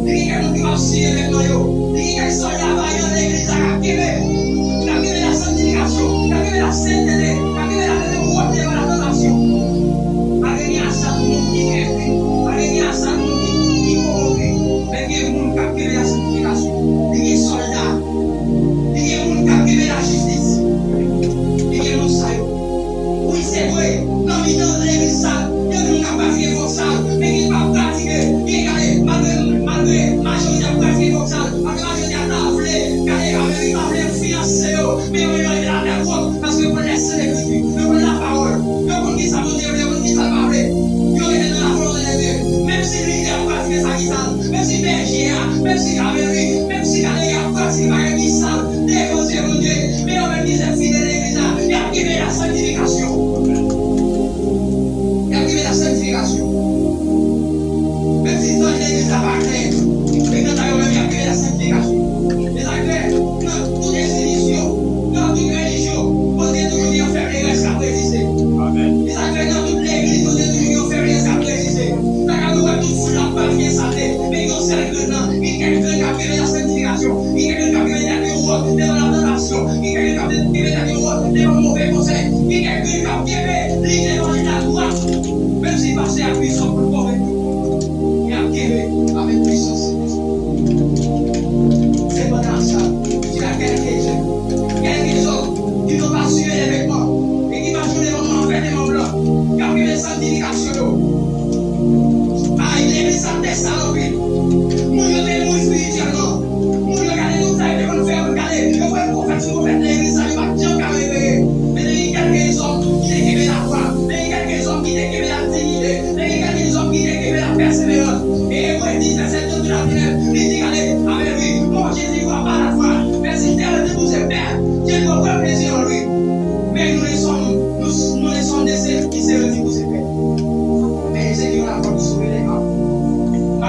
Il y a quelqu'un qui va signer avec nous. Il y a un soldat vaillant de l'église à activer la sanctification, activer la sainteté, activer la dévotion de la tentation. Avec un salut qui est fait, avec un salut qui est corrompu. Mais il y a un monde qui active la sanctification. Il y a un soldat. Il y a un monde qui active la justice. Il y a un salut. Oui, c'est vrai. Dans le milieu de l'église sale, il y a un monde qui a pratiqué comme ça, mais qui va pratiquer. Il y a malgré majorité à pratiquer comme ça, malgré majorité à tafler, car il y a Amérique tafler fiancé, mais il y a la d'accord parce que vous laissez l'écriture, vous connaissez la parole, vous qui ça veut dire, vous qui ça va parler, vous êtes dans la volonté de Dieu, même si lui a pratiqué sa guitare, même si berger, même si Amérique, même si il a pratiqué sa guitare, déposé mon Dieu, mais on me disait fidèle à l'église, il a activé la sanctification. Il a activé la sanctification. Même si dans l'église n'a pas clair, mais quand il a activé la sanctification. Les acteurs, dans toutes les institutions, dans toute religion, vous êtes toujours bien faire les restes à préciser. Les acteurs dans toute l'église, vous êtes toujours bien faire les restes à préciser. Quand nous avons tout fou la part qui est santé, mais il y a un seul maintenant, il y a quelqu'un qui a activé la sanctification, il y a quelqu'un qui a activé la déroute devant la tentation, il y a quelqu'un qui a activé la déroute devant le mauvais conseil, il y a quelqu'un qui a activé l'idée devant la droite, même s'il passe à puissance pour le mauvais. Il a activé avec puissance.